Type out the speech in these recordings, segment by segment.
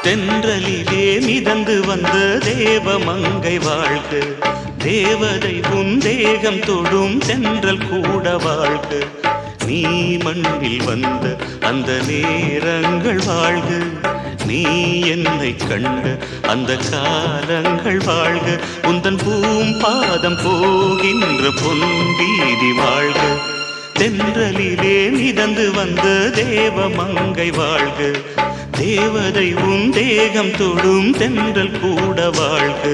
தென்றலிலே மிதந்து வந்த தேவமங்கை வாழ்க, தேவதை உன் தேகம் தொடும் தென்றல் கூட வாழ்க. நீ மண்ணில் வந்த அந்த நேரங்கள் வாழ்க, நீ என்னை கண்ட அந்த காலங்கள் வாழ்க. உந்தன் பூம்பாதம் போகின்ற பொன் வீதி வாழ்க. தென்றலிலே மிதந்து வந்த தேவமங்கை வாழ்க, தேவதை உன் தேகம் தொடும் தென்றல் கூட வாழ்க.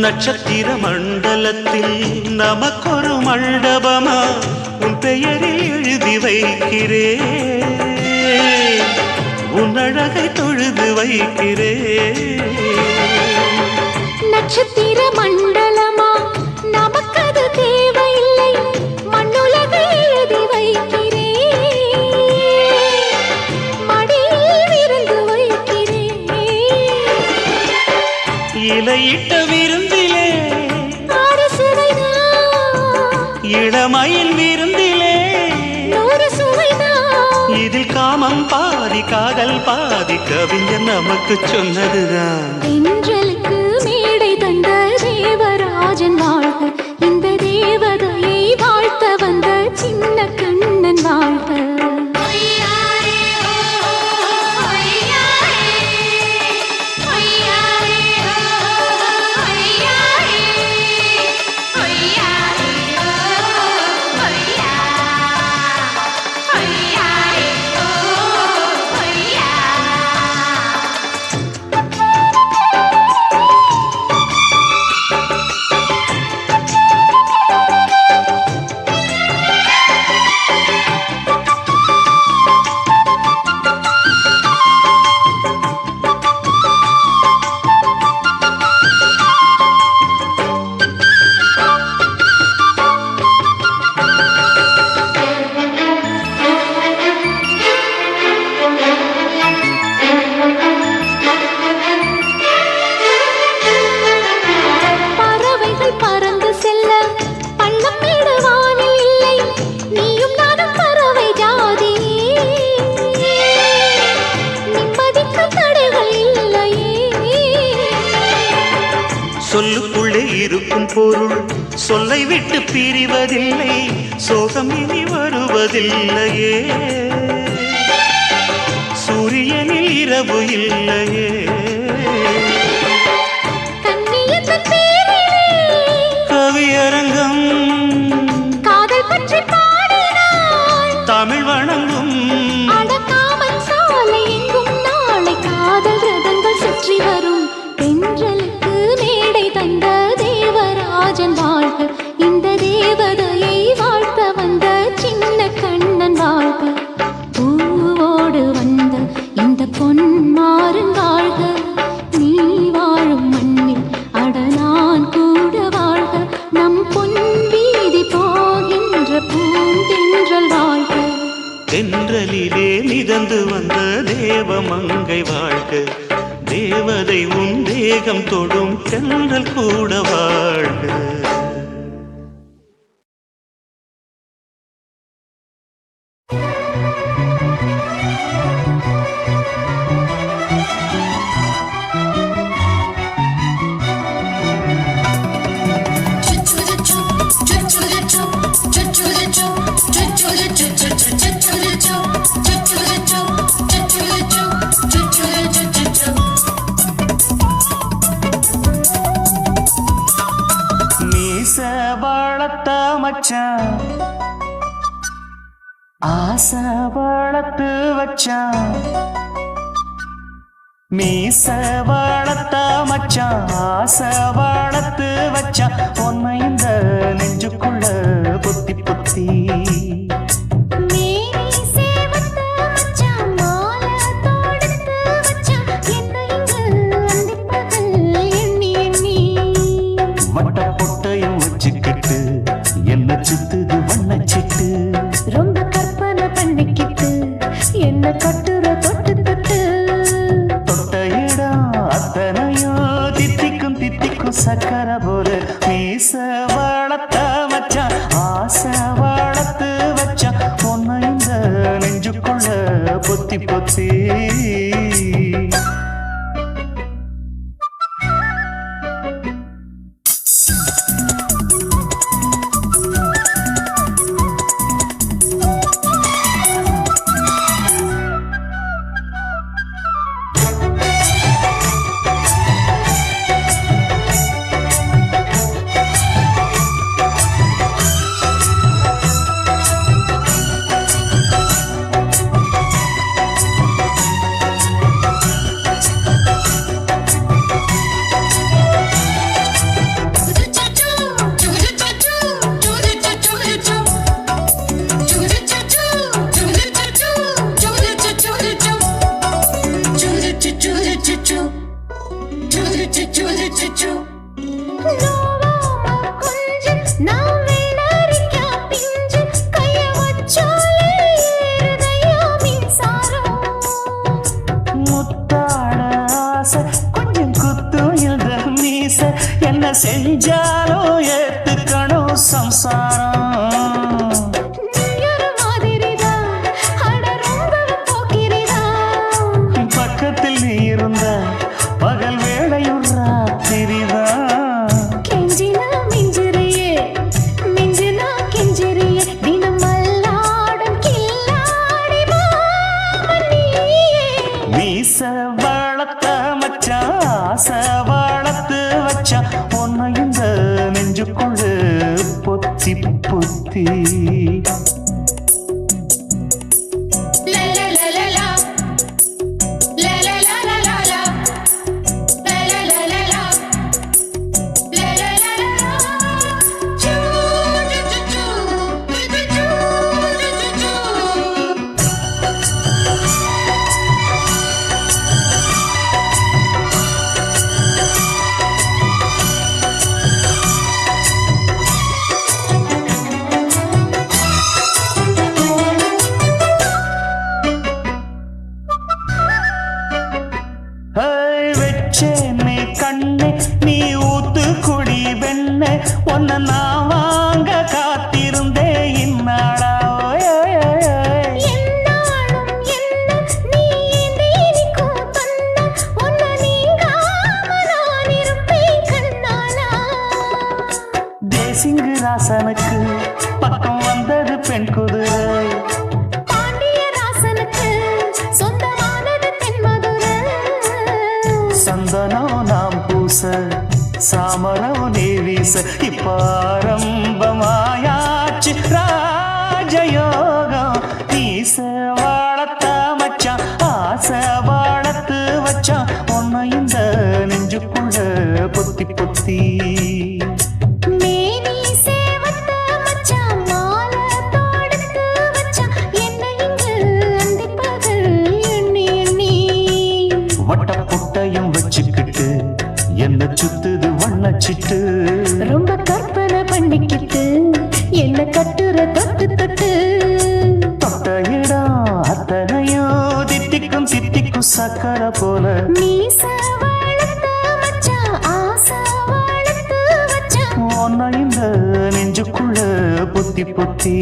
நட்சத்திர மண்டலத்தில் நமக்கொரு மண்டபமா உன் பெயரில் எழுதி வைக்கிறேன், உன் அழகை தொழுது வைக்கிறேன். நட்சத்திர மண்டலமா நமக்கது தேவையில்லை, மண்ணுலகை எழுதி வைக்கிறேன், மடியில் விருந்து வைக்கிறேன். இலையிட்ட விருந்திலே இளமையில் விருந்திலே நூறு சுவைதான். இதில் காமம் பாதி காதல் பாதி கவிஞர் நமக்கு சொன்னதுதான். தென்றலுக்கு மேடை தந்த தேவராஜன் வாழ்க, இந்த தேவதையை வாழ்த்த வந்த சின்ன கண்ணன் வாழ்க. சொல்லுக்குள்ளே இருக்கும் பொருள் சொல்லை விட்டு பிரிவதில்லை, சோகம் இனி வருவதில்லையே. சூரியனில் இரவு இல்லையே. கவியரங்கம் காதல் பற்றி பாடினாள், தமிழ் வணங்கும் அடக்காமன் சாலை எங்கும் நாளை காதல் ரதங்கள் சுற்றி வரும். தென்றலுக்கு மேடை தந்த தேவராஜன் வாழ்க, இந்த தேவதையை வாழ்த்த வந்த சின்ன கண்ணன் வாழ்க. பூவோடு வந்த இந்த பொன்மாறன் வாழ்க, நீ வாழும் மண்ணில் அட நான் கூட வாழ்க. நம் பொன் வீதி போகின்ற பூந்தென்றல் வாழ்க. தென்றலிலே மிதந்து வந்த தேவமங்கை வாழ்க, தேவதை உன் தேகம் தொடும் தென்றல் கூட வாழ்க. ஆசை வளர்த்து வச்சான் மீச வளர்த்த மச்சான் ஆசை வளர்த்து வச்சான் உன்னை இந்த நெஞ்சுக்குள்ள பொத்தி பொத்தி வட்ட பொட்டையும் வச்சுக்கிட்டு என்ன சுத்துது வண்ணச்சிட்டு ரொம்ப கற்பனை பண்ணிக்கிட்டு என்ன கட்டுற தொட்டு தொட்டு தொட்ட இடம் அத்தனையும் தித்திக்கும் தித்திக்கும் சக்கர போல மீச வளர்த்த மச்சான் ஆசை வளர்த்து வச்சான் உன்னை இந்த நெஞ்சுக்குள்ள பொத்தி பொத்தி கொஞ்சம் குத்தும் இந்த மீச என்ன செஞ்சாலும் ஏத்துக்கணும் சம்சாரம் பக்கத்தில் நீ இருந்த பகல் வேளையும் ராத்திரிதான் மீச வளர்த்த மச்சான் ஆசை வளர்த்து வச்சான் உன்னை இந்த நெஞ்சுக்குள்ள பொத்தி பொத்தி வெச்சேனே கண்ணே நீ ஊத்து குடி வெண்ண உன்னை நான் வாங்க காத்திருந்தே இந்நாளா தேசிங்கு ராசனுக்கு பக்கம் வந்தது பெண் குதிரை சந்தனம் நாம் பூச சாமரம் நீ வீச இப்பாரம்பமாயாச்சு ராஜயோகம் நீச வாழத்த மச்சான் ஆசை வாழத்து வச்சான் உன்னை இந்த நெஞ்சுக்குள்ள பொத்தி பொத்தி வட்ட பொட்டையும் வச்சுக்கிட்டு என்ன சுத்துது வண்ணச்சிட்டு ரொம்ப கற்பனை பண்ணிக்கிட்டு என்ன கட்டுற தொட்டு தொட்டு தொட்ட இடம் அத்தனையும் தித்திக்கும் தித்திக்கும் சக்கர போல மீச வளர்த்த மச்சான் ஆசை வளர்த்து வச்சான் உன்னை இந்த நெஞ்சுக்குள்ள பொத்தி பொத்தி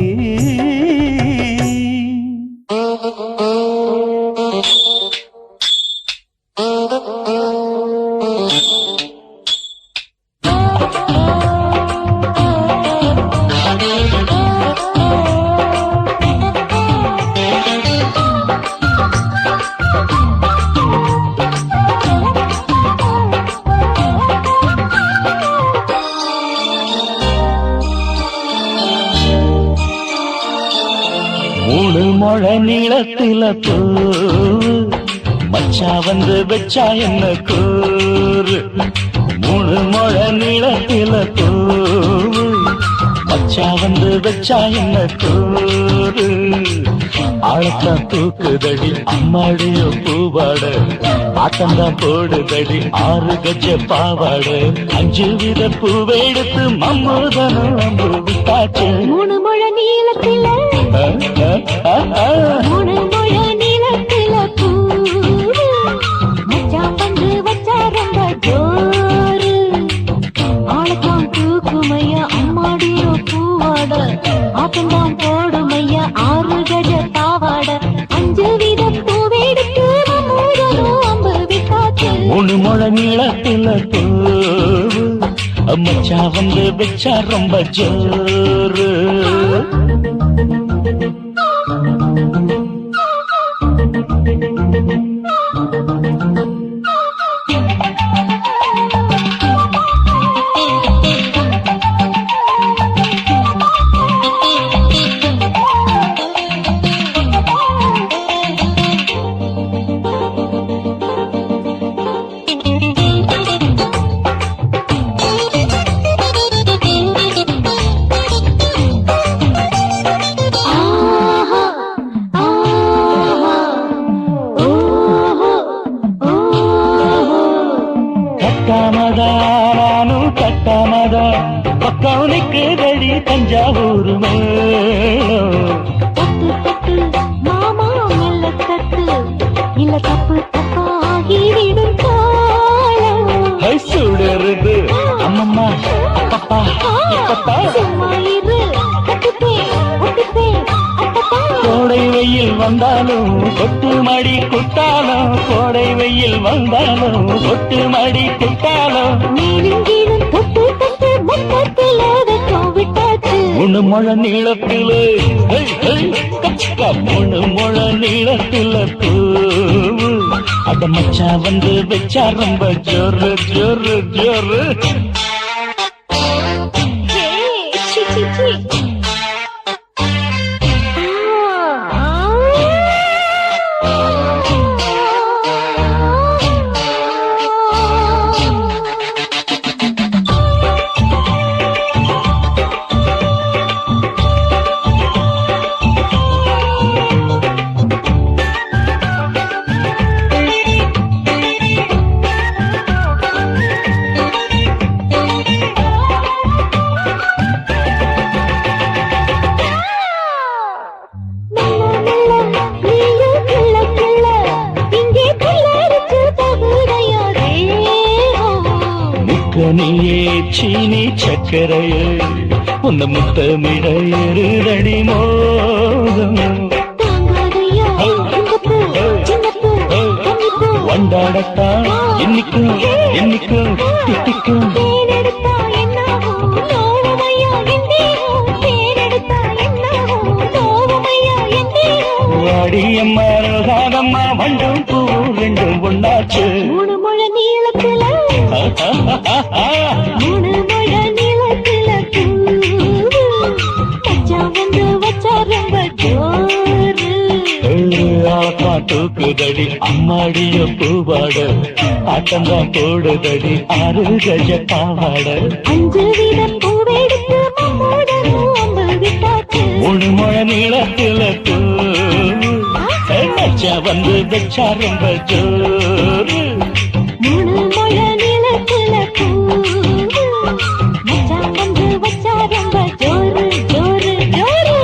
மூணு முழ நீளத்தில பூவு மச்சா வந்து வச்சா என்ன கூறு மூணு முழ நீளத்தில பூவு மச்சா வந்து வச்சா என்ன கூறு ஆழத்தான் தூக்குதடி அம்மாடியோ பூவாட ஆட்டந்தான் போடுதடி 6 கஜ பாவாட 5 வித பூவெடுத்து மம்மூதனும் அம்பு விட்டாச்சு மூணு முழ நீளத்தில மூணு முழ நீளத்தில பூவு மச்சான் வந்து வச்சா ரொம்ப ஜோரு ஆளத்தான் தூக்குமையா அம்மாடியோ பூவாட ஆட்டந்தான் போடுமையா 6 கஜ பாவாட 5 வித பூவெடுத்து மம்மூதனும் அம்பு விட்டாச்சு மூணு முழ நீளத்தில பூவு மச்சா வந்து வச்சா ரொம்ப ஜோரு கட்டாமதானும் கட்டாமதா பக்கம் நிற்குதடி தஞ்சாவூர் மேளம் தட்டு தட்டு மாமா மெல்ல தட்டு இல்ல தப்பு தப்பாகிவிடும் காலம் சுடருது அம்மம்மா அப்பப்பா இப்பப்பா சும்மா இரு கட்டுப்பே ஒட்டுப்பே அப்பப்பா கோடை வெயில் வந்தாலும் கொட்டு மடி குத்தாலும் கோடை வெயில் வந்தாலும் கொட்டு மடி குத்தாலும் மேலும் கீழும் தொட்டு தொட்டு மொத்தத்தில் வெக்கம் விட்டாச்சு மூணு முழ நீளத்தில மூணு முழ நீளத்தில பூவு அட மச்சா வந்து வச்சா ரொம்ப ஜோரு ஜோரு ஜோரு சி சி சி நீயே சீனி சக்கரையே உந்த முத்தமிட எருதடி மோகம் வண்டாடத்தான் என்னைக்கும் என்னைக்கும் திட்டிக்கும் வாடியம்மா ரோசாதம்மா வண்டும் பூ ரெண்டும் ஒண்ணாச்சு மூணு முழ நீளத்துல மூணு முழ நீளத்துல பூ வந்து வச்சா ரொம்ப ஜோரு தூக்குதடி அம்மாடிய பூவாட ஆட்டந்தான் போடுதடி 6 கஜ பாவாட 5 வித பூவெடுத்து மம்மூடனும் அம்பு விட்டாச்சு மூணு முழ நீளத்தில மச்சா வந்து வச்சா ரொம்ப ஜோரு மூணு முழ நீளத்துல பூ மச்சான் வந்து வச்சா ரொம்ப ஜோரு ஜோரு ஜோரு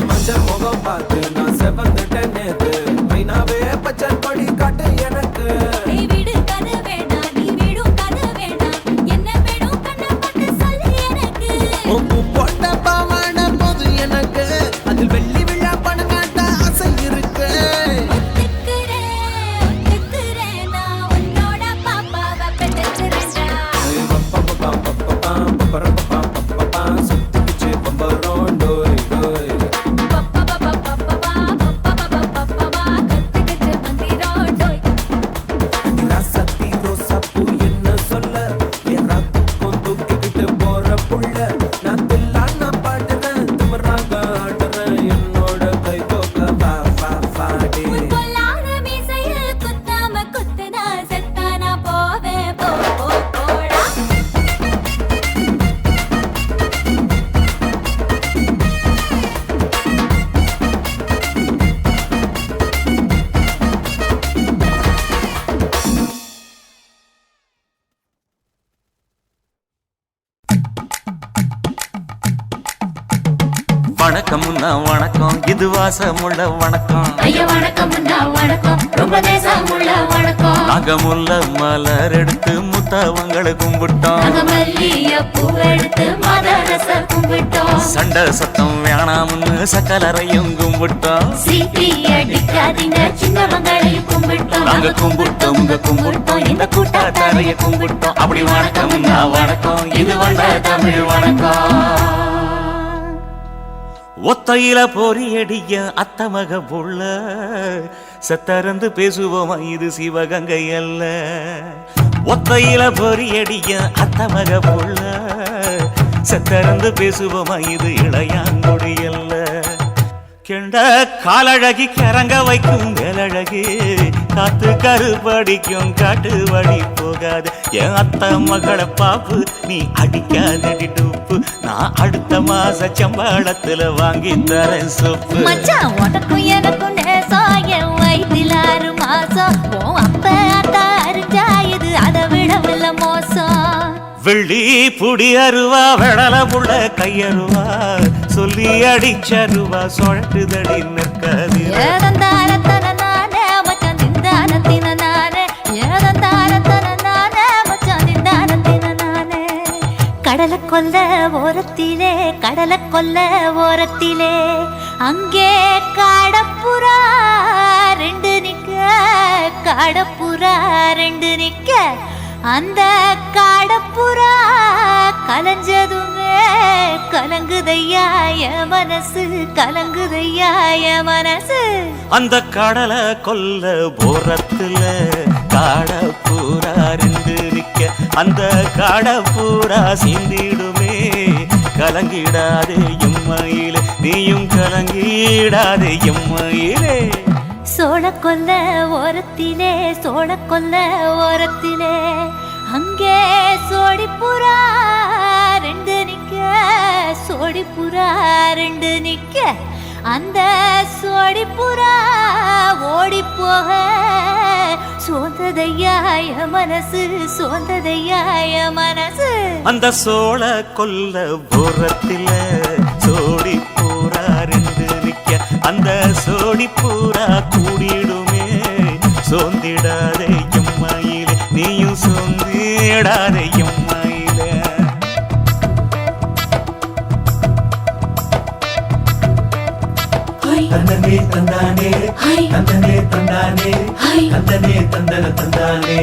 மஞ்சள் முகம் பார்த்து நான் செவந்துட்டேன் நேத்து மைனாவே பச்சை கொடி காட்டு எனக்கு நீ விடு கதை வேணாம் நீ விடும் கதை வேணாம் என்ன வேணும் கண்ணை பட்டு சொல்லு எனக்கு உப்பு போட்ட பாவான போது எனக்கு அதில் வெள்ளி விழா பணம் காட்ட ஆசை இருக்கு ஒத்துக்கிறேன் நான் உன்னோட பாப்பாவை பெற்றுக்கிறேன்டா சுத்திச்சு பம்பரோம் டோய் டோய் கத்துக்கிட்டு வந்திரோடோய் ராசத்தி ரோசாப்பூ என்ன சொல்ல என் ராத்துக்கும் தூக்கிக்கிட்டு போற புள்ள நான் தில்லான பாடுறேன் திமிராக ஆடுறேன் என்னோட கை கோக்க வா வா வாடி பொல்லாத மீசையில் குத்தாம குத்துனா செத்தானா போவே போடா வணக்கம்னா வணக்கம் இது வாசமுள்ள வணக்கம் ஐயா வணக்கம் வணக்கம் ரொம்ப தேசமுள்ள வணக்கம் நாகமுள்ள மலர் எடுத்து முத்தவங்களை கும்பிட்டோம் நாங்க மல்லிய பூ எடுத்து மதரச கும்பிட்டோம் சண்டை சத்தம் வேணாம்னு சக்கலரையும் கும்பிட்டோம் சீட்டி அடிக்காதீங்க சின்னவங்களையும் கும்பிட்டோம் நாங்க கும்பிட்டோம் உங்க கும்பிட்டோம் இந்த கூட்டாத்தாரைய கும்பிட்டோம் அப்படி வணக்கம்னா வணக்கம் இது வந்த தமிழ் வணக்கம் ஒத்தையில பொறியடிய அத்தமக புள்ள சத்தறந்து பேசுவோமா இது சிவகங்கை அல்ல ஒத்தையில பொறியடிய அத்தமக புள்ள சத்தறந்து பேசுவோமா இது இளையாங்குடி அல்ல கெண்ட காலழகி கிறங்க வைக்கும் வேலழகி காத்து கருப்படிக்கும் காட்டு வழி போகாது என் அத்த மகளை பாப்பு நீ அடிக்காதடி டூப்பு நான் அடுத்த மாச சம்பளத்துல வாங்கி தரேன் சொப்பு மச்சான் உனக்கும் எனக்கும் நேசம் என் வயிற்றில் 6 மாசம் உன் அப்ப அத்தா அறிஞ்சா இது அதை விடவில்ல மோசம் வெள்ளி புடி அருவா வெடல புள்ள கையருவா சொல்லி அடிச்சருவா சொழட்டுதடி நிற்காது ஏதந்தாரத்தன நானே மச்சான் திந்தானத்தின நானே ஏதந்தாரத்தன நானே மச்சான் திந்தானத்தின நானே கடலை கொல்ல ஓரத்திலே அங்கே காடப்புறா ரெண்டு நிக்க அந்த காடப்புறா கலஞ்சதுமே கலங்குதையா என் மனசு அந்த கடலை கொல்ல போரத்துல காடப்பூரா ரெண்டு நிக்க அந்த காடப்பூரா சிந்திடுமே கலங்கிடாதே எம்மையிலே நீயும் கலங்கிடாதே எம்மையிலே சோழக்கொல்ல ஓரத்திலே அங்கே சோடிப்புறா ரெண்டு நிக்க அந்த சோடிப்புறா ஓடி போக சோந்ததையாய மனசு அந்த சோழ கொல்ல போரத்தில சோடி பூரா ரெண்டு நிக்க அந்த சோடி பூரா கூடிடுமே சோந்திடாதே எம்மையிலே நீயும் சோந்திடாதே எம்மையிலே தந்தனே தந்தானே தந்தனே தந்தானே தந்தனே தந்தன தந்தானே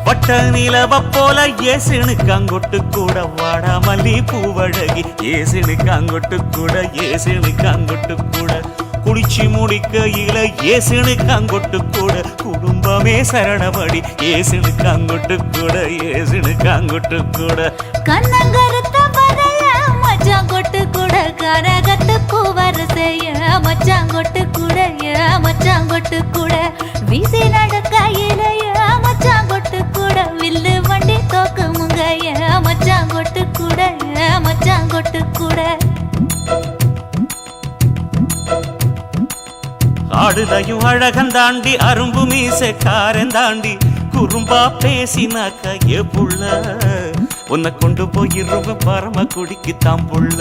வட்ட நிலவ போல ஏசுனுக்காங்கொட்டு கூட வாடா மல்லி பூவழகி ஏசுனுக்காங்கொட்டு கூட குளிச்சு முடிக்கையில ஏசுனுக்காங்கொட்டு கூட குடும்பமே சரணபடி ஏசுனுக்காங்கொட்டு கூட கண்ணங்கருத்த வரைய மச்சாங்கொட்டு கூட கரகத்துக்கு வரிசைய மச்சாங்கொட்டு கூட வீசி நடக்கையிலைய மச்சாங்கொட்டு கூட வில்லு வண்டி தோக்குமுங்கைய மச்சாங்கொட்டு கூட ஆடுதையும் அழகந்தாண்டி அரும்பு மீசக்காரன் தாண்டி குறும்பா பேசினாக்க ஏ புள்ள உன்னை கொண்டு போயிருவ பரம குடிக்கு தாம்புள்ள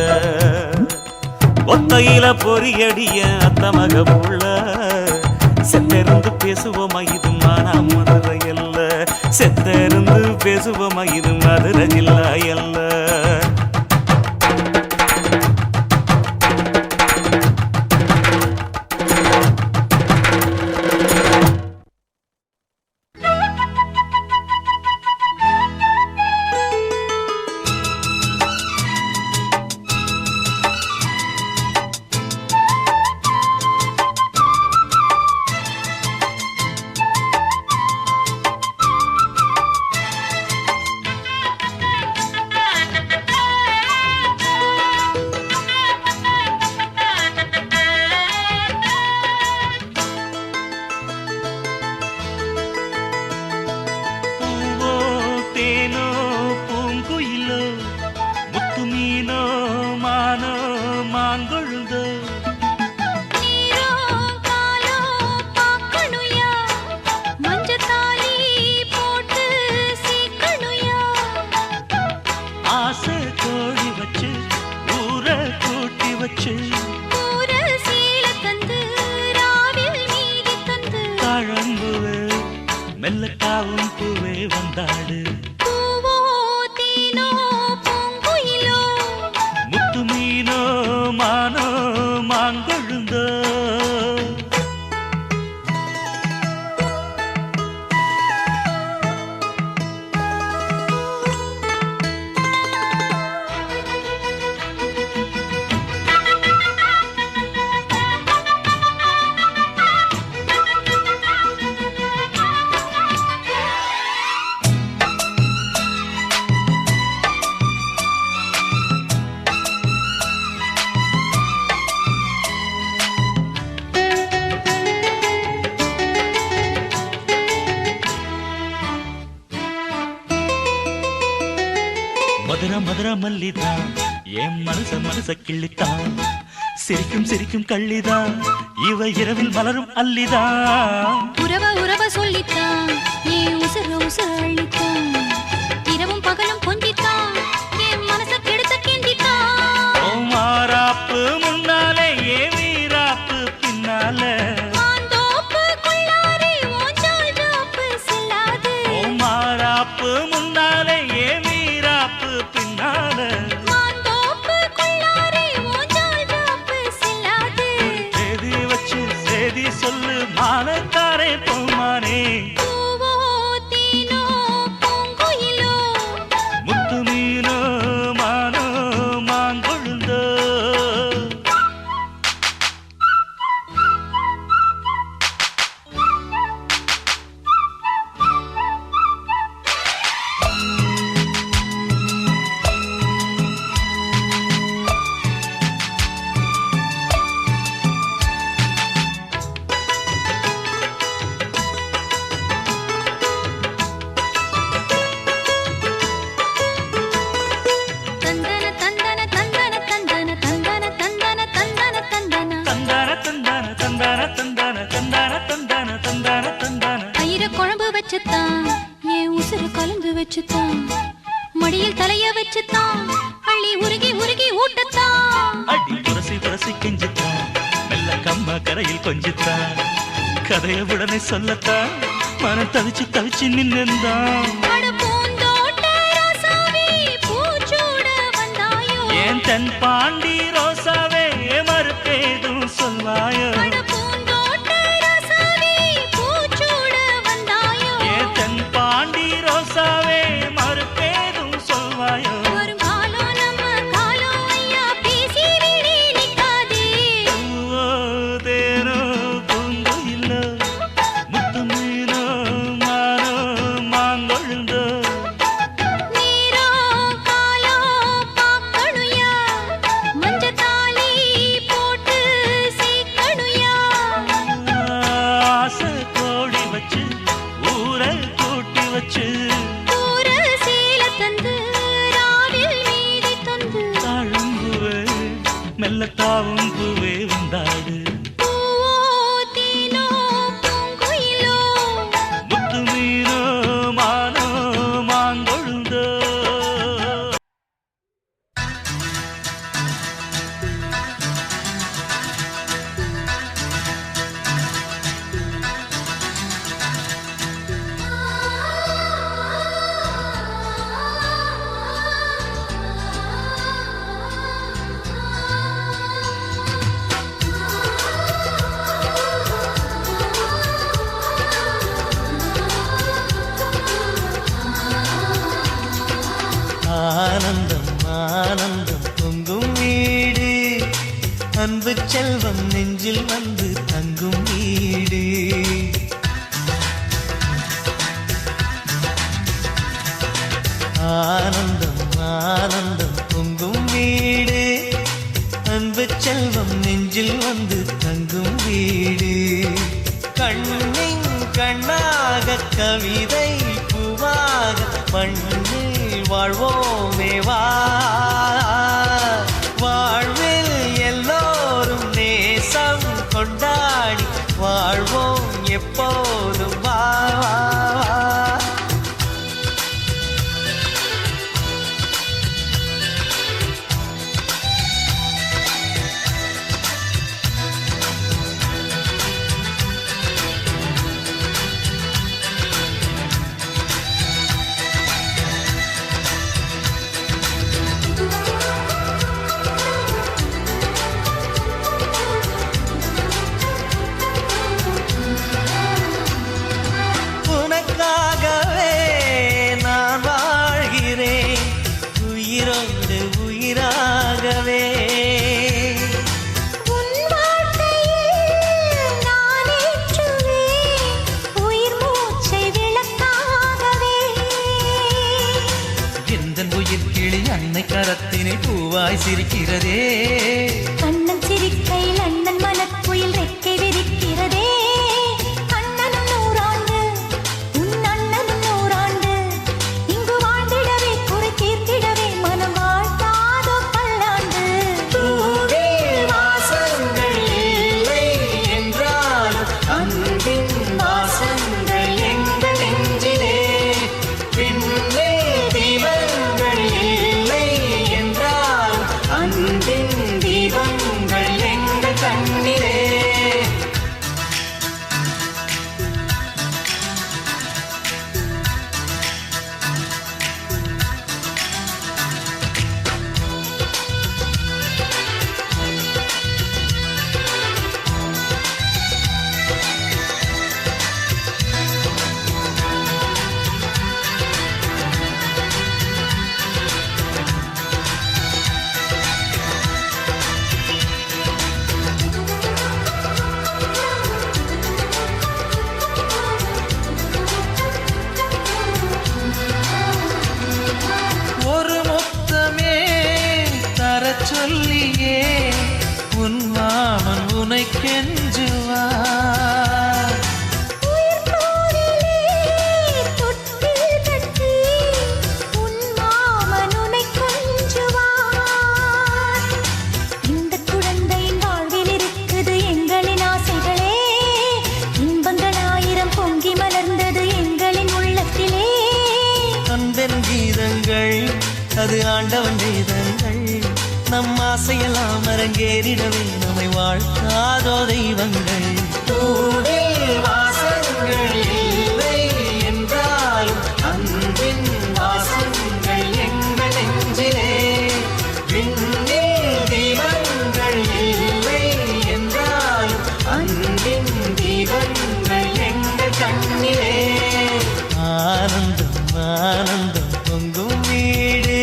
ஒத்தையில பொறியடிய அத்த மக புள்ள செத்திருந்து பேசுவோமா இது மானா மதுரை அல்ல செத்திருந்து பேசுவோமா இது மதுரை ஜில்லா அல்ல மெல்லக்காவும் பூவே வந்தாடு முத்து மீனோ மானோ மாங்கொழுந்தோ மதுர மதுர மல்லிதான் என் மனச கிள்ளித்தான் சிரிக்கும் சிரிக்கும் கள்ளிதான் இவ இரவில் மலரும் அல்லிதான் உறவ சொல்லித்தான் ஏன் உசர அள்ளித்தான் இரவும் பகலும் கொஞ்சித்தான் என் மனச கெடுத்த கிண்டித்தான் மாறாப்பு முன்னாலே ஏ வீராப்பு பின்னாலே மாறாப்பு முன்னாலே ஏ வீராப்பு பின்னாலே சேதி சொல்லு மானத்தாரே பூமானே முத்து மீனோ மானோ மாங்கொழுந்தோ என் உசுறு கலந்து வச்சுத்தான் மடியில் தலைய வச்சுத்தான் அள்ளி உருகி ஊட்டத்தான் அடி உரசி கெஞ்சித்தான் மெல்ல கம்ம கரையில் கொஞ்சித்தான் கதைய உடனே சொல்லத்தான் மனம் தவிச்சு நின்னுந்தான் ஏன் தென் பாண்டி ரோசாவே மறுப்பேதும் சொல்வாயோ ஆனந்தம் ஆனந்தம் பொங்கும் வீடு அன்பு செல்வம் நெஞ்சில் வந்து தங்கும் வீடு ஆனந்தம் ஆனந்தம் பொங்கும் வீடு அன்பு செல்வம் நெஞ்சில் வந்து தங்கும் வீடு கண்ணின் கண்ணாக கவிதை பூவாக மண்ணில் வாழ்வோமே வா வாழ்வில் எல்லோரும் நேசம் கொண்டாடி வாழ்வோம் எப்போதும் வா கரத்தினை பூவாய் சிரிக்கிறதே கண்ணன் சிரிக்கையில் அண்ணன் மனக்குயில் ரெக்கை விரிக்கிறதே அண்ணனும் நூறாண்டு உன் அண்ணனும் நூறாண்டு இங்கு வாழ்ந்திடவே குறை தீர்த்திடவே மனம் வாழ்த்தாதோ பல்லாண்டு பூவில் வாசங்கள் இல்லை என்றாலும் அன்பின் வாசங்கள் எங்கள் நெஞ்சிலே பின்னே தீபங்கள் இல்லை என்றால் அன்பின் தீபங்கள் எங்கள் கண்ணிலே ஒரு முத்தமே தரச் சொல்லியே உன் மாமன் உனை கெஞ்சுவார் உயிர் போரிலே தொட்டில் கட்டி உன் மாமன் உன்னை கொஞ்சுவார் இந்த குழந்தையின் வாழ்வில் இருக்குது எங்களின் ஆசைகளே இன்பங்கள் ஆயிரம் பொங்கி மலர்ந்தது எங்களின் உள்ளத்திலே அன்பென் கீதங்கள் அது ஆண்டவன் வேதங்கள் நம் ஆசையெல்லாம் அரங்கேறிடவே நம்மை வாழ்த்தாதோ தெய்வங்கள் பூவில் வாசங்கள் இல்லை என்றாலும் அன்பின் வாசங்கள் எங்கள் நெஞ்சிலே விண்ணில் தீபங்கள் இல்லை என்றாலும் அன்பின் தீபங்கள் எங்கள் கண்ணிலே ஆனந்தம் ஆனந்தம் பொங்கும் வீடு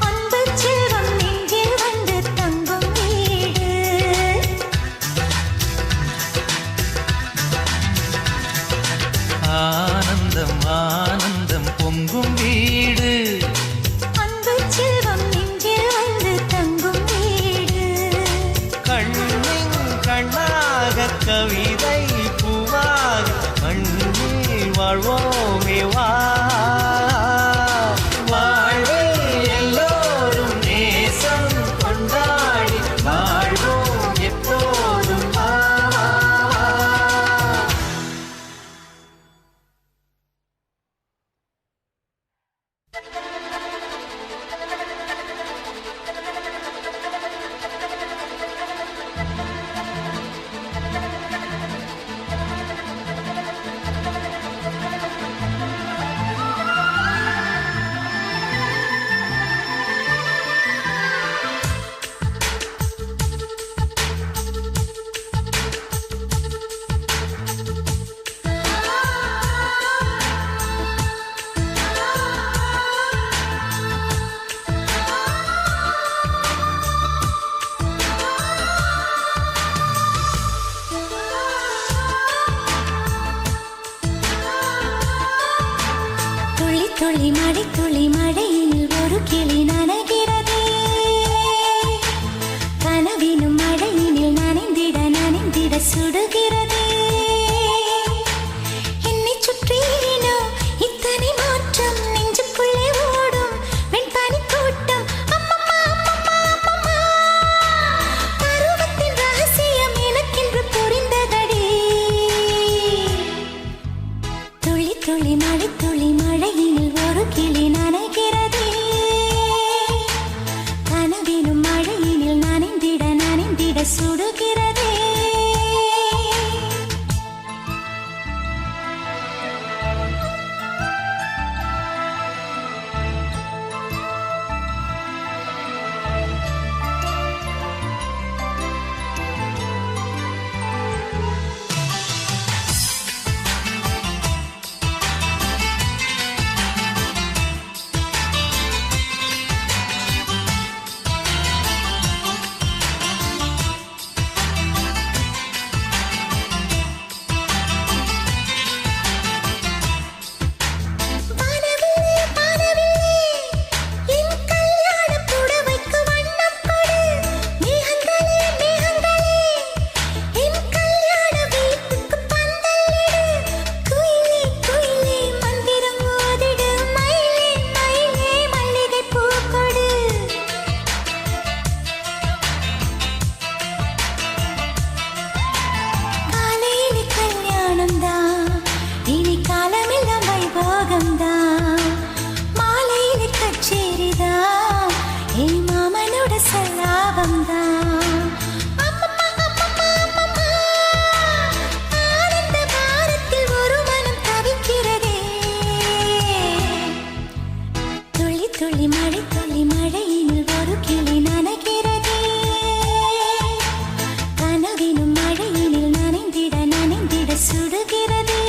அன்பு செல்வம் நெஞ்சில் வந்து தங்கும் வீடு ஆனந்தம் ஆனந்தம் பொங்கும் வீடு அன்பு செல்வம் நெஞ்சில் வந்து தங்கும் வீடு கண்ணின் கண்ணாக கவிதை பூவாக மண்ணில் வாழ்வோமே வா வாழ்வில் எல்லோரும் நேசம் கொண்டாடி வாழ்வோம் எப்போதும் வா துளி மழையில் ஒரு கிளி நனைகிறதே கனவினும் மழையினில் நனைந்திட நனைந்திட சுடுகிறதே என்னை சுற்றினோ இத்தனை மாற்றம் நெஞ்சுக்குள்ளே ஓடும் வெண்பனி கூட்டம் அம்மம்மா அம்மம்மா அம்மம்மா பருவத்தின் ரகசியம் எனக்கென்று புரிந்ததடி துளி துளி மழை துளி மழையினில் ஒரு கிளி நனைகிறதே கனவினும் மழையினில் நனைந்திட நனைந்திட சுடுகிறதே துளி மழை துளி மழையினில் ஒரு கிளி நனைகிறதே கனவினும் மழையினில் நனைந்திட நனைந்திட சுடுகிறதே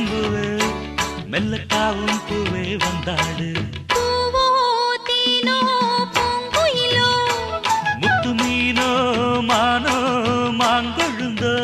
தாழம்புவே மெல்லக்காவும் பூவே வந்தாடு பூவோ தேனோ பூங்குயிலோ முத்து மீனோ மானோ மாங்கொழுந்தோ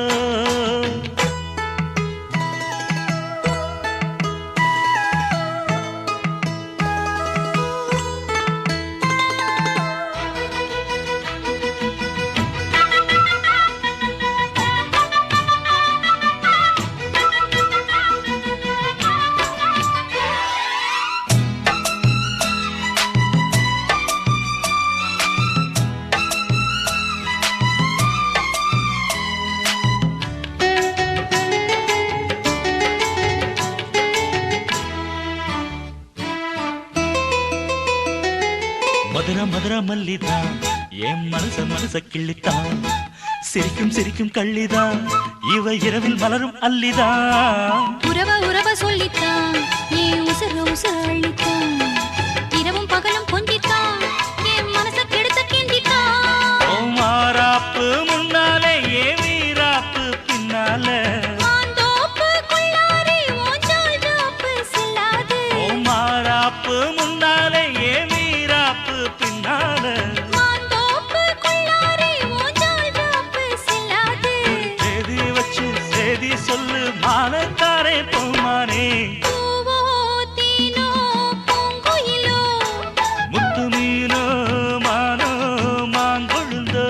மதுர மதுர மல்லிதான் என் மனச கிள்ளித்தான் சிரிக்கும் சிரிக்கும் கள்ளிதான் இவ இரவில் மலரும் அல்லிதான் உறவ சொல்லித்தான் ஏன் உசுர அள்ளித்தான் இரவும் பகலும் கொஞ்சித்தான் என் மனச கெடுத்த கிண்டித்தான் ஓ மாறாப்பு முன்னாலே ஏ வீராப்பு பின்னால மாந்தோப்பு கொள்ளாரே ஓஞ்சால் ஜாப்பு செல்லாது ஓ மாறாப்பு முன்னாலே ஏ வீராப்பு பின்னால மாந்தோப்பு கொள்ளாரே ஓஞ்சால் ஜாப்பு செல்லாது சேதி வச்சு சேதி சொல்லு மானத்தாரே பூமானே பூவோ தேனோ பூங்குயிலோ முத்து மீனோ மானோ மாங்கொழுந்தோ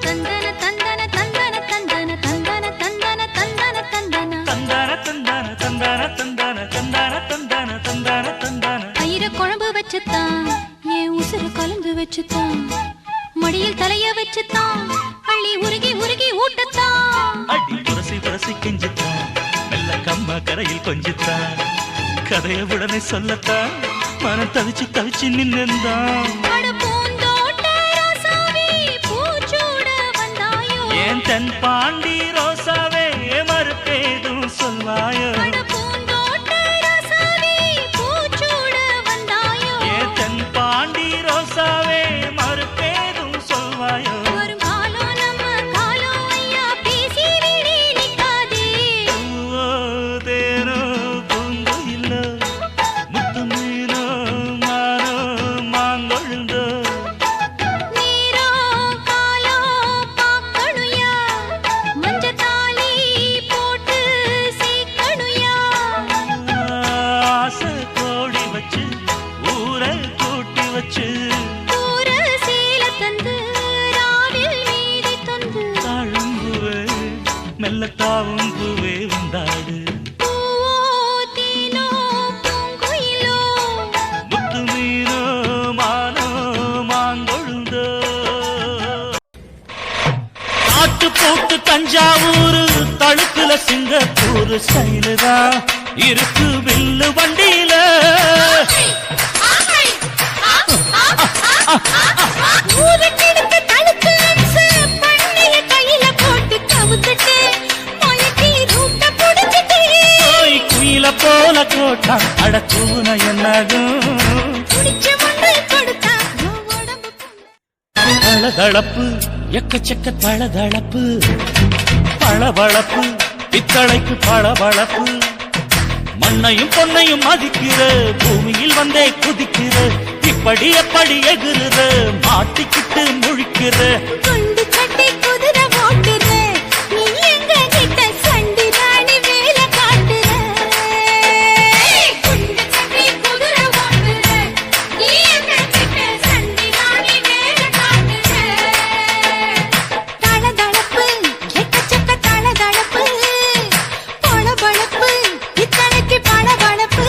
தந்தன தந்தன தந்தன தந்தன தந்தன தந்தன தந்தன தந்தன தந்தான தந்தான தந்தான தந்தான தந்தான தந்தான தந்தான தந்தான தயிர குழம்பு வச்சுத்தான் என் உசுறு கலந்து வச்சுத்தான் மடியில் தலைய வச்சுத்தான் அள்ளி உருகி உருகி ஊட்டத்தான் அடி புரசி கெஞ்சித்தான் மெல்ல கம்மா கரையில் கொஞ்சித்தான் கதைய உடனே சொல்லத்தான் மனம் தவிச்சு நின்னுந்தான் அட பூந்தோட்ட ரோசாவே பூச்சூட வந்தாயோ ஏன் தென் பாண்டி ரோசாவே மறுப்பேதும் சொல்வாயோ அட பூந்தோட்ட ரோசாவே பூச்சூட வந்தாயோ ஏன் தென் பாண்டி ரோசாவே மறுப்பேதும் சொல்வாயோ வரும் காலம் நம்ம காலம் ஐயா பேசி விடி நிக்காதே பூவோ தேனோ பூங்குயிலோ முத்து மீனோ மானோ மாங்கொழுந்தோ நீரோ காலோ பாக்கணுயா மஞ்ச தாலி போட்டு சீக்கணுயா ஆசை கோடி வச்சு ஊரை கூட்டி வச்சு ஊர சீல தந்து ராவில் மீதி தந்து தாழம்புவே மெல்லத்தாவும் பூவே வந்தாடு பூவோ தேனோ பூங்குயிலோ முத்து மீனோ மானோ மாங்கொழுந்தோ காட்டு போட்டு தஞ்சாவூர் தழுக்குல சிங்கப்பூர் ஸ்டைலுதான் இருக்கு வில்லு வண்டியில ஊருக்கெடுத்து தழுக்கு அம்சு பண்ணைய கையில போட்டு கவுத்துட்டு மயக்கி ரூட்ட புடிச்சிட்டு ஓய் குயில போல கோட்டா அடக்கூன என்னதும் குடிச்ச மண்ணு கொடுத்தா உடம்பு தளதளப்பு எக்கச்சக்க தளதளப்பு பளபளப்பு பித்தளைக்கு பளபளப்பு மண்ணையும் பொன்னையும் மதிக்கிற பூமியில் வந்தே குதிக்கிற இப்படி எப்படி எகுற மாட்டிக்கிட்டு முழிக்கிற குண்டு கட்டி குதிரை ஓட்டுற நீ எங்க கிட்ட சண்டி ராணி வேலை காட்டுற குண்டு கட்டி குதிரை ஓட்டுற நீ எங்க கிட்ட சண்டி ராணி வேலை காட்டுற தளதளப்பு எக்கச்சக்க தளதளப்பு பளபளப்பு இத்தனைக்கு பளபளப்பு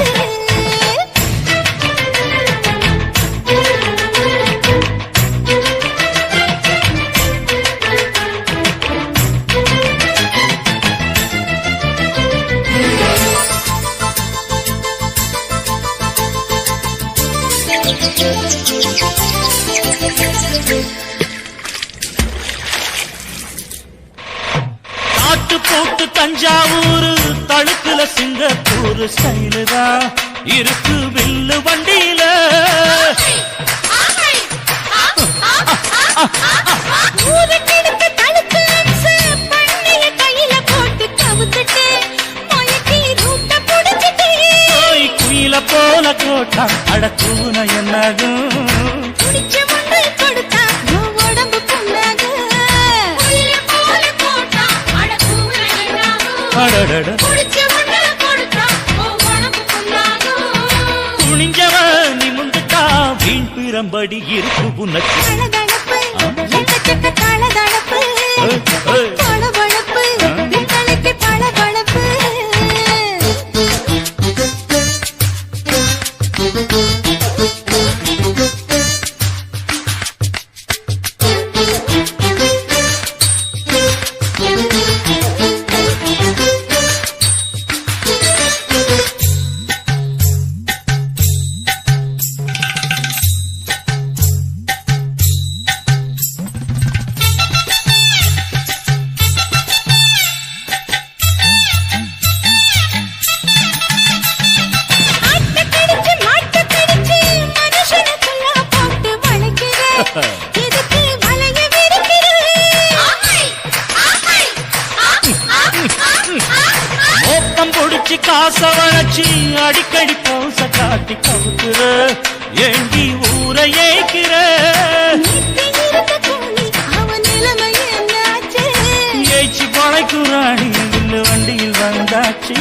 காட்டு போட்டு தஞ்சாவூர் தழுக்குல சிங்கப்பூர் ஸ்டைலு தான் இருக்கு வில்லு வண்டியில. குயில போல கோட்டா அடக்கூன என்னாகும் துணிஞ்சவன் நிமிந்துட்டா வீண் பிறம்படி இருக்கு உனக்கு. மோப்பம் பொடிச்சு காச வளர்ச்சி அடிக்கடி பௌச காட்டி கவுக்குற ஏண்டி ஊரை ஏய்க்கிற. ஏய்ச்சி பழைக்குறாணி வில்லு வண்டியில் வந்தாச்சு.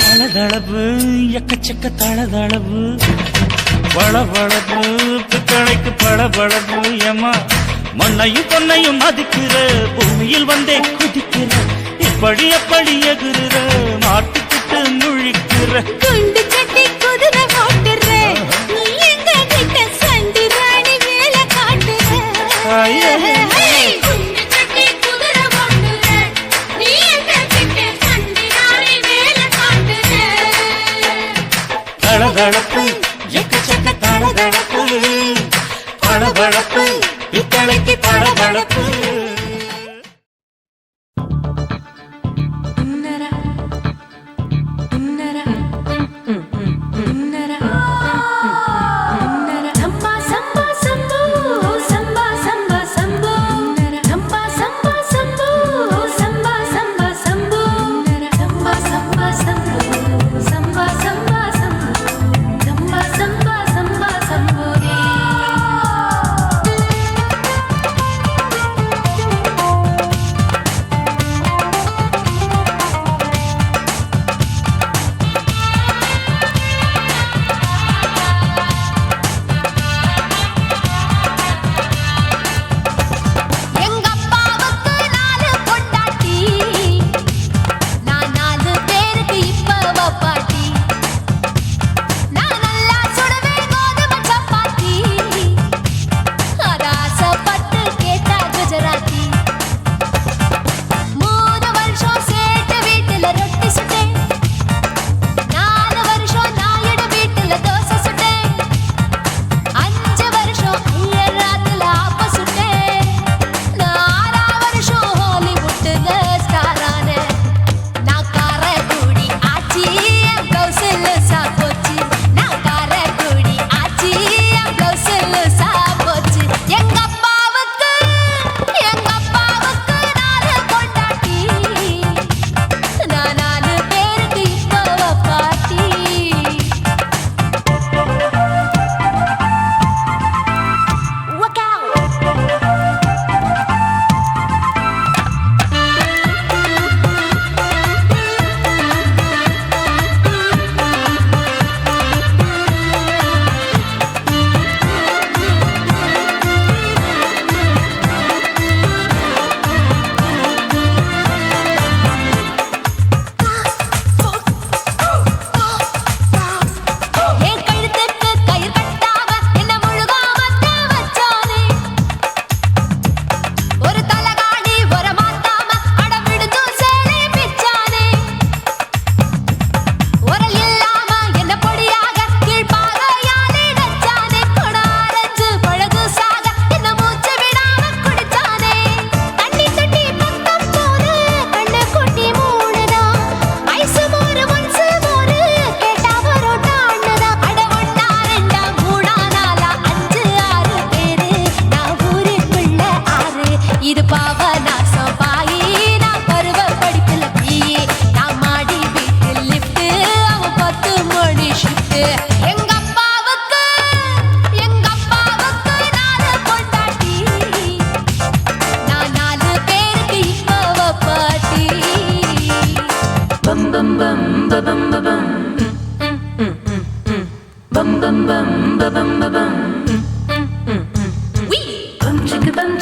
தளதளவு எக்கச்சக்க தளதளவு வளவளவு பித்தளைக்கு பளபளவு ஏமா மண்ணையும் பொன்னையும் மதிக்கிற பூமியில் வந்தே குதிக்கிற இப்படி எப்படி எகுற மாட்டுக்கிட்டு முழிக்கிற. குண்டு கட்டி குதிரை ஓட்டுற நீ எங்க கிட்ட சண்டி ராணி வேலை காட்டுற. தளதளப்பு எக்கச்சக்க தளதளப்பு பளபளப்பு பித்தளைக்கு பளபளப்பு. சம்பா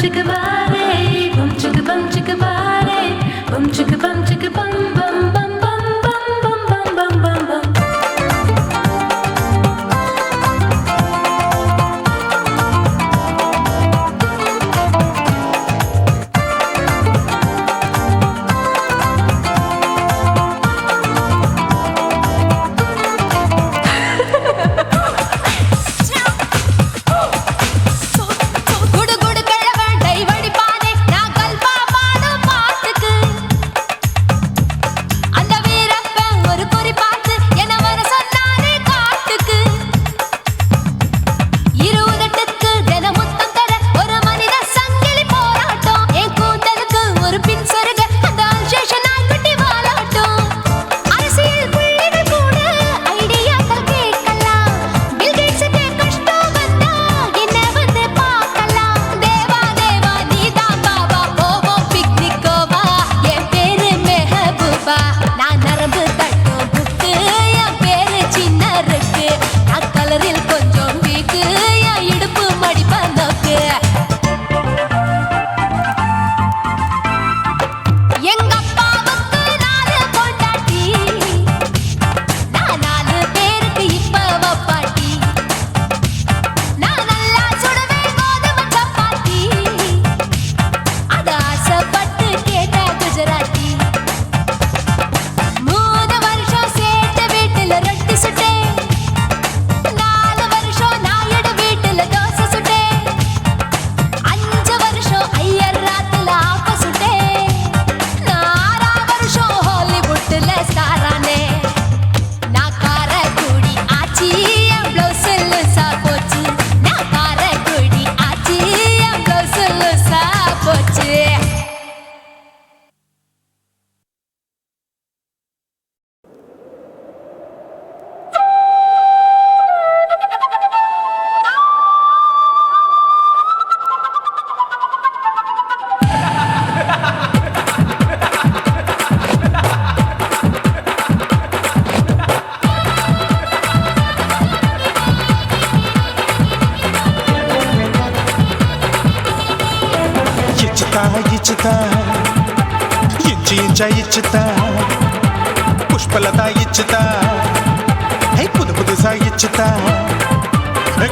chicka body, bum chicka body, bum chicka bum bum bum bum bum bum bum bum bum. குடு குடு கிழவன் டைவடி பாதே நான் கல்பா பாடும் பாட்டுக்கு அந்த வீரப்பன் ஒரு குறி பார்த்து என்ன வர சொன்னானே காட்டுக்கு இருபதெட்டுக்கு தினமுத்தம் தர ஒரு மனித சங்கிலி போராட்டம் என் கூந்தலுக்கு ஒரு பின் சொருக அந்த அல்சேஷன் நாய்க்குட்டி வாலாட்டம் அரசியல் புள்ளிகள் கூட ஐடியாக்கள் கேட்கலாம் பில் கேட்ஸுக்கு கஷ்டம் வந்தா என்ன வந்து பார்க்கலாம் தேவா தேவா நீதான் பாபா போவோம் பிக்னிக் கோவா என் பேரு மெஹபூபா நான் நரம்பு தட்டும் புக்கு என் பேரு சின்ன இருக்கு நான் கலரில் கொஞ்சம் வீக்கு என் இடுப்பு மடிப்ப நோக்கு எங்க அப்பாவுக்கு 4 பொண்டாட்டி நான் 4 பேருக்கு இப்ப பாட்டி நான் நல்லா சுடுவேன் கோதுமை சப்பாத்தி அது ஆசைப்பட்டு கேட்டா குஜராத்தி 3 வருஷம் சேர்த்து வீட்டுல ரொட்டி சுட்டேன் 4 வருஷம் நாயுடு வீட்டுல தோசை சுட்டேன் 5 வருஷம் ஐயர் ராத்துல ஆப்ப சுட்டேன் 6 வருஷம் ஹாலிவுட்ல ஸ்டாரானே நான் காரக்குடி ஆச்சி என் ப்ளவுஸ் லூசா போச்சு நான் காரக்குடி ஆச்சி என் ப்ளவுஸ் லூசா போச்சு ఇచ్చుతా ఇచ్చుతా ఇంచి ఇంచ ఇచ్చుతా పుష్పలత ఇచ్చుతా హై పుదు పుదుసా ఇచ్చుతా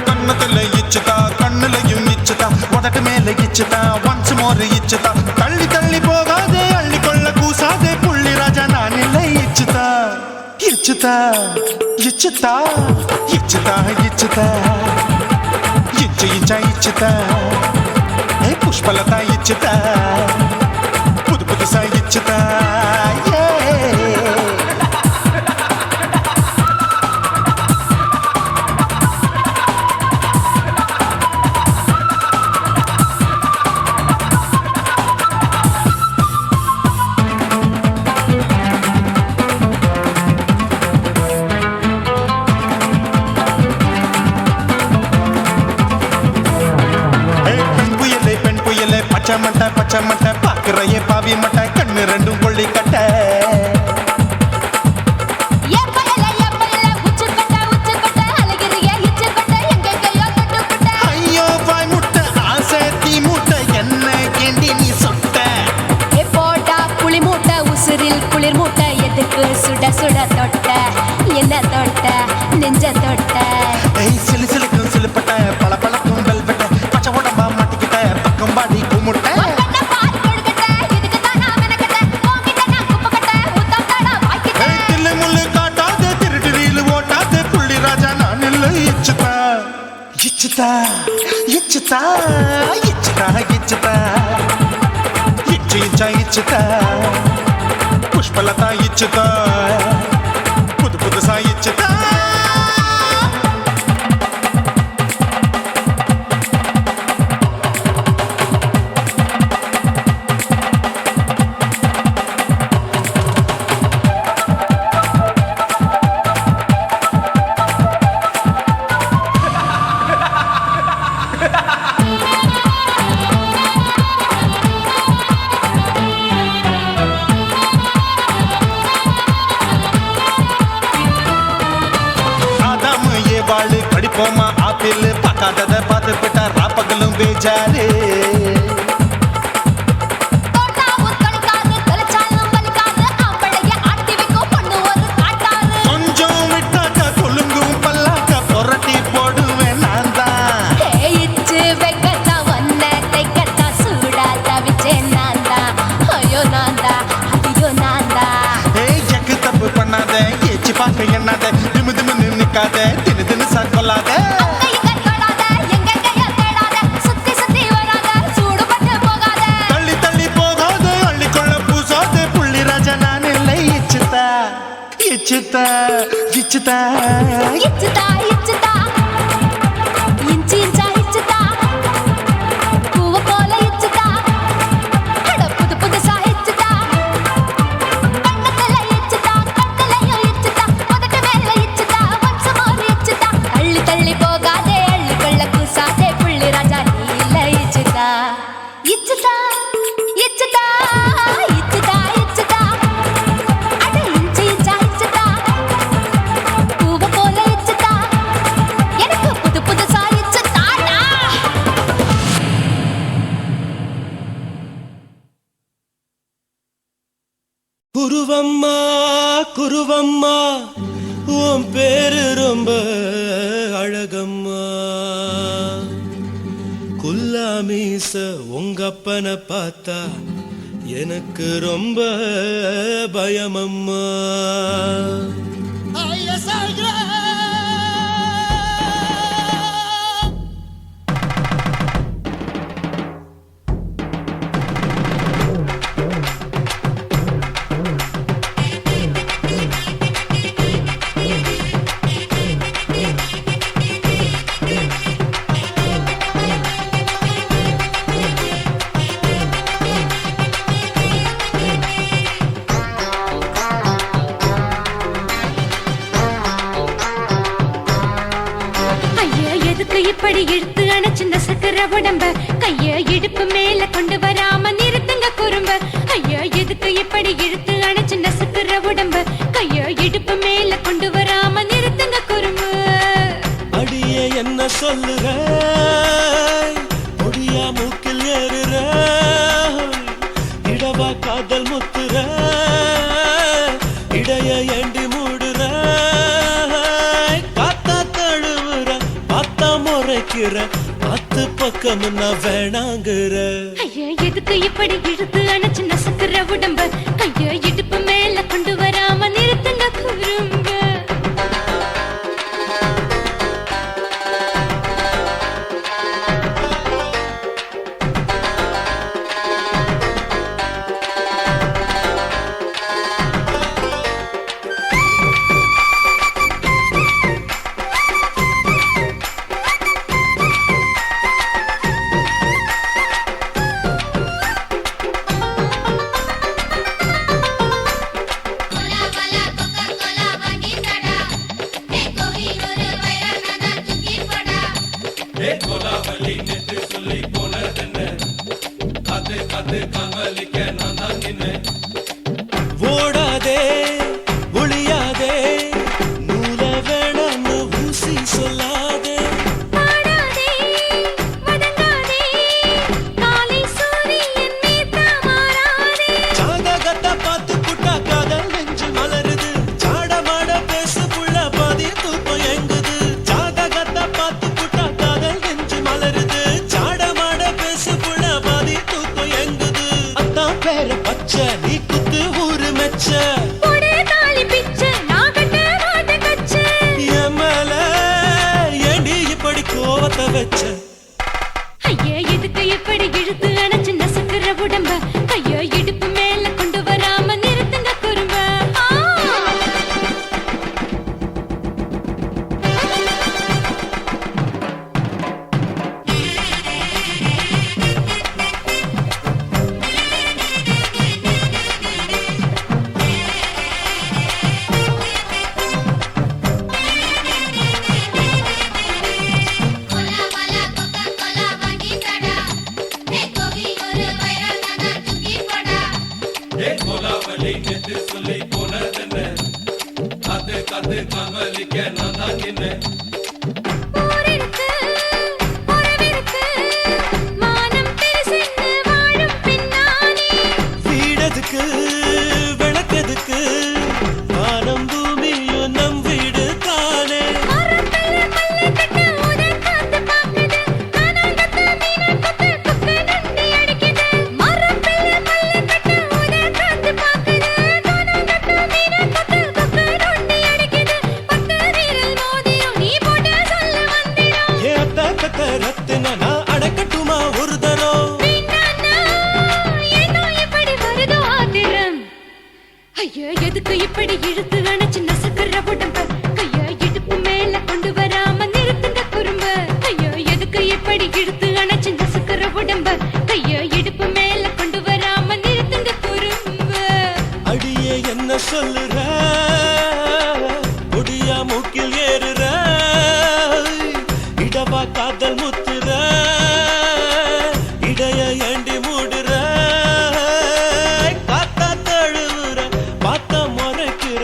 కన్నతల ఇచ్చుతా కన్నులயும் ఇచ్చుతా మొదటి మేల ఇచ్చుతా వన్స్ మోర్ ఇచ్చుతా తల్లి తల్లి పోగాదే అள்ளிకొள்ள కూసాదే పుల్లి రాజా నానిల్ల ఇచ్చుతా ఇచ్చుతా ఇచ్చుతా ఇచ్చుతా ఇచ్చుతా ఇంచి ఇంచ ఇచ్చుతా హే పుష్పలత ఇచ్చుతా పుదు పుదుసా ఇచ్చుతా பெண் புயலே பச்சை மட்டை பாக்குறையே பாவி மட்டை கண்ணு ரெண்டும் கொள்ளி கட்ட ஐயோ பாய் முட்டை ஆசை தீ முட்டை என்ன கேண்டி நீ சொட்ட போட்டா புளி மூட்டை உசுரில் குளிர் மூட்டை எதுக்கு சுட சுட தொட்ட என்ன தொட்ட நெஞ்ச தொட்ட ஏய் சிலு சிலுக்கும் சிலுப்பட்ட பல பழக்கும் வெல்வெட்ட பச்சை உடம்பா மாட்டிக்கிட்ட பக்கம் பாடி குமுட்ட தில்லு முள்ளு காட்டாதே திருட்டு ரீலு ஓட்டாதே புள்ளி ராஜா நான் இல்லை இச்சுதா இச்சுதா இச்சுதா இச்சுதா இச்சுதா இச்சு இச்சா இச்சுதா புஷ்பலதா இச்சுதா புது புதுசா இச்சுதா படிப்போமா ஆப்பிள் பார்க்காதத பார்த்து விட்டா ராப்பகலும் பேஜாரு பண்ணாத திமு திமுன்னு நிக்காத தினு தினுசா கொள்ளாத கைங்க தொடாத எங்க கைய தேடாத சுத்தி சுத்தி வராத சூடுபட்டு போகாத தள்ளி தள்ளி போகாத அள்ளிக்கொள்ள பூசாத புள்ளி ராஜா நான் இல்லை இச்சுதா இச்சுதா இச்சுதா இச்சுதா இச்சுதா இன்ச்சி இன்ச்சா இச்சுதா பூவ போல இச்சுதா அட புது புதுசா இச்சுதா கண்ணத்துல இச்சுதா கண்ணலையும் இச்சுதா உதட்டு மேல இச்சுதா வம்சமோர் இச்சுதா அள்ளி தள்ளி போகாதே அள்ளி கொள்ள கூசாதே புள்ளி ராஜா நீ இல்ல இச்சுதா இச்சுதா இச்சுதா இச்சுதா இச்சுதா அட இன்ச்சி இன்ச்சா இச்சுதா பூவ போல இச்சுதா எனக்கு புது புதுசா இச்சுதாடா குருவம்மா குருவம்மா உன் பேரு ரொம்ப அழகம்மா குல்லாமீச உங்க அப்பனை பார்த்தா எனக்கு ரொம்ப பயமம்மா ஐயா எதுக்கு இப்படி இழுத்து அணைச்சு நசுக்கிற உடம்ப கைய இடுப்பு மேல கொண்டு வராம நிறுத்துங்க குறும்ப ஐயா எதுக்கு இப்படி இழுத்து அணைச்சு நசுக்கிற உடம்ப கைய இடுப்பு மேல கொண்டு வராம நிறுத்துங்க குறும்ப அடியே என்ன சொல்லுற முடியா மூக்கில் ஏறுற இடவா காதல் முத்துற இடைய ஏண்டி மூடுற காத்தா தழுவுற பார்த்தா முறைக்கிற பத்து பக்கம் நான் வேணாங்குற ஐயா எதுக்கு இப்படி இழுத்து அணைச்சு நசுக்கிற உடம்ப கைய இடுப்பு மேல கொண்டு வராம நிறுத்துங்க குறும்ப ஓடாதே ஒளியாதே நூல வேணான்னு ஊசி சொல்லாதே பாடாதே வதங்காதே காலை சூரியன் மீதா மாறாதே ஜாதகத்தை பார்த்து புட்டா காதல் நெஞ்சு மலருது சாடமாட பேசு புள்ள பாதி தூக்கம் எங்குது ஜாதகத்தை பார்த்து புட்டா காதல் நெஞ்சு மலருது சாடமாட பேசு புள்ள பாதி தூக்கம் எங்குது அத்தான் பேர பச்சை நீ குத்து ஊரு மெச்ச ஒரே தாலி பிச்சை நான் கட்ட மாட்ட கச்சை என் மேல ஏண்டி இப்படி கோவத்தை வச்ச ஐயா எதுக்கு எப்படி இழுத்து அணைச்சு நசுக்கிற உடம்ப கைய இடுப்பு மேல கொண்டு வராம நிறுத்துங்க குறும்ப ஊரிருக்கு உறவிருக்கு மானம் பெருசென்னு வாழும் பின்னானே வீடதுக்கு விளக்கதுக்கு வானம் பூமியும் நம் வீடு தானே மரத்துல மல்லி கட்டு உதன் காத்து பாக்குது கானாங்கத்து மீன கொத்து குக்கு நண்டி அடிக்குது மரத்துல மல்லி கட்டு உதன் காத்து பாக்குது கானாங்கத்து மீன கொத்து குக்கு நண்டி அடிக்குது ஐயா எதுக்கு இப்படி இழுத்து அணைச்சு நசுக்கிற உடம்ப கைய இடுப்பு மேல கொண்டு வராம நிறுத்துங்க குறும்ப ஐயா எதுக்கு இப்படி இழுத்து அணைச்சு நசுக்கிற உடம்ப கைய இடுப்பு மேல கொண்டு வராம நிறுத்துங்க குறும்ப அடியே என்ன சொல்லுற முடியா மூக்கில் ஏறுற இடவா காதல் முத்துற இடைய ஏண்டி மூடுற காத்தா தழுவுற பார்த்த முறைக்கிற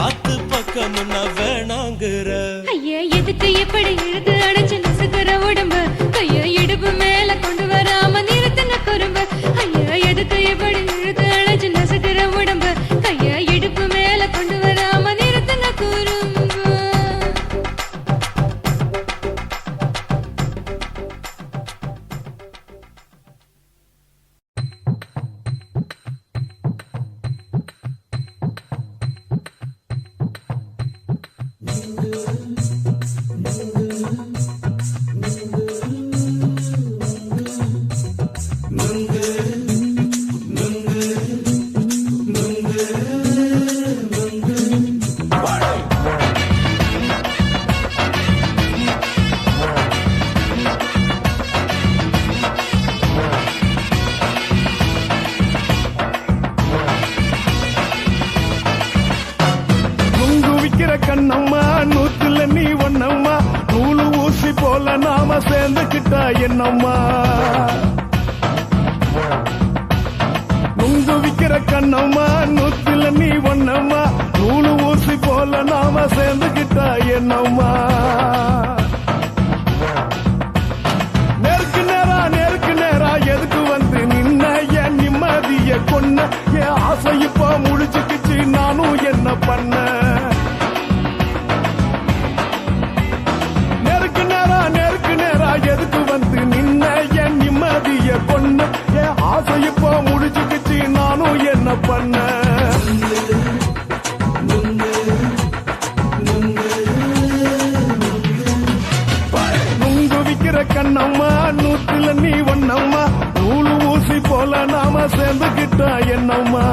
ஆத்து பக்கம் நான் வேணாங்குற ஐயா எதுக்கு இப்படி இழுத்து அணைச்சு நசுக்கிற உடம்ப கைய இடுப்பு மேல கொண்டு வராம நிறுத்துங்க குறும்ப ஐயா எதுக்கு இப்படி இழுத்து அணைச்சு நசுக்கிற உடம்ப கைய இடுப்பு மேல கொண்டு வராம நிறுத்துங்க குறும்ப நுங்கு விக்கிற கண்ணம்மா நூத்துல நீ ஒண்ணம்மா நூலு ஊசி போல நாம சேர்ந்துக்கிட்டா என்னம்மா நுங்கு விக்கிற கண்ணம்மா நூத்துல நீ ஒண்ணம்மா நூலு ஊசி போல நாம சேர்ந்துக்கிட்டா என்னம்மா நேருக்கு நேரா எதுக்கு வந்து நின்ன என் நிம்மதிய கொன்ன என் ஆசை இப்ப முடிச்சுக்கிச்சு நானும் என்ன பண்ண நேருக்கு நேரா எதுக்கு வந்து நின்ன என் நிம்மதிய கொன்ன என் ஆசை இப்ப முடிச்சுக்கிச்சு நானும் என்ன பண்ண நுங்கு விக்கிற கண்ணம்மா நூத்துல நீ ஒண்ணம்மா நூலு ஊசி போல நாம சேர்ந்துக்கிட்டா என்னம்மா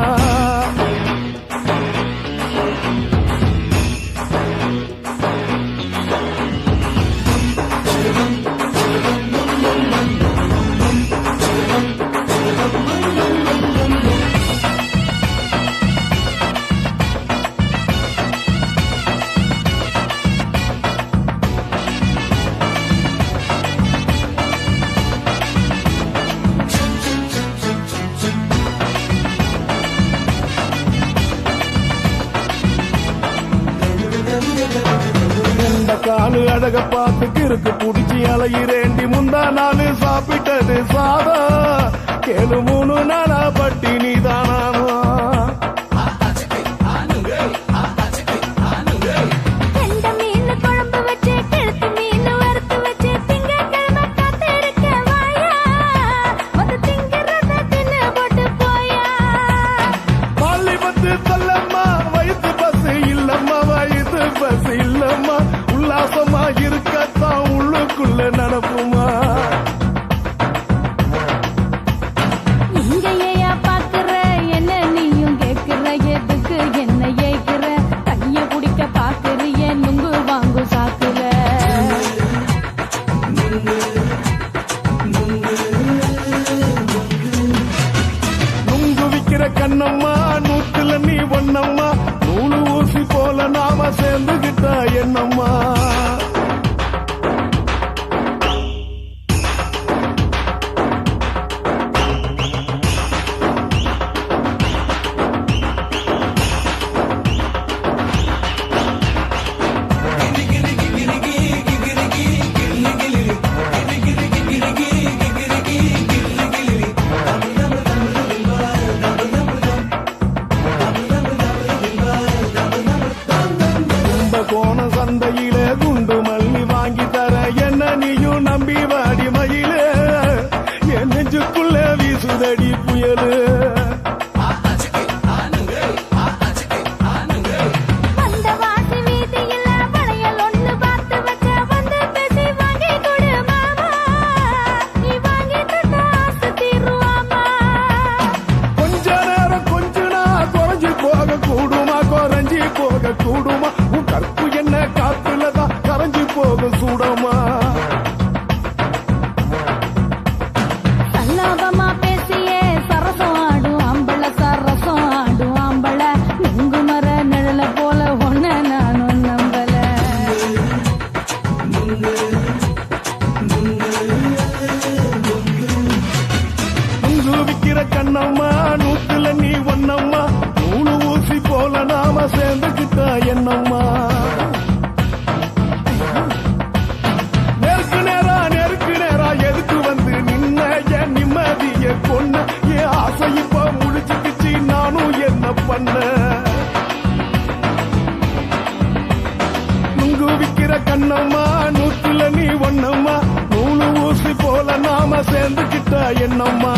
காலு அழக பார்த்து கிறுக்கு புடிச்சு அலையிறேண்டி முந்தா நாலு சாப்பிட்டது சாதம் கேளு 3 நாளா பட்டினி தானானோ கெண்ட மீன் குழம்பு வச்சு கெளுத்து மீன் வறுத்து வச்சு திங்கட்கிழமை காத்திருக்க வாயா வந்து திங்கிறத தின்னு போட்டு போயா பள்ளி பத்து சொல்லம்மா வயிற்று பசு இல்லம்மா வயிற்று பசு இல்லம்மா உல்லாசமா இருக்கத்தான் உள்ளுக்குள்ள நடப்புமா இங்கேயா பாக்குற என்ன நீயும் கேக்குற எதுக்கு என்ன ஏய்க்கிற கைய குடிக்க பாக்குறிய நுங்கு வாங்கு சாக்குற நுங்கு விக்கிற கண்ணம்மா நூத்துல நீ ஒண்ணம்மா நூலு ஊசி போல நாம சேர்ந்துகிட்டா என்னம்மா கோண சந்தையிலே குண்டு கண்ணம்மா நூத்துல நீ ஒன்னம்மா நூலு ஊசி போல நாம சேர்ந்துக்கிட்டா என்னம்மா நெருக்கு நேரா எதுக்கு வந்து நின்ன என் நிம்மதிய கொன்ன என் ஆசை இப்ப முடிச்சுக்கிச்சு நானும் என்ன பண்ண நுங்கு விக்கிற கண்ணம்மா நூத்துல நீ ஒன்னம்மா நூலு ஊசி போல நாம சேர்ந்துக்கிட்ட என்னம்மா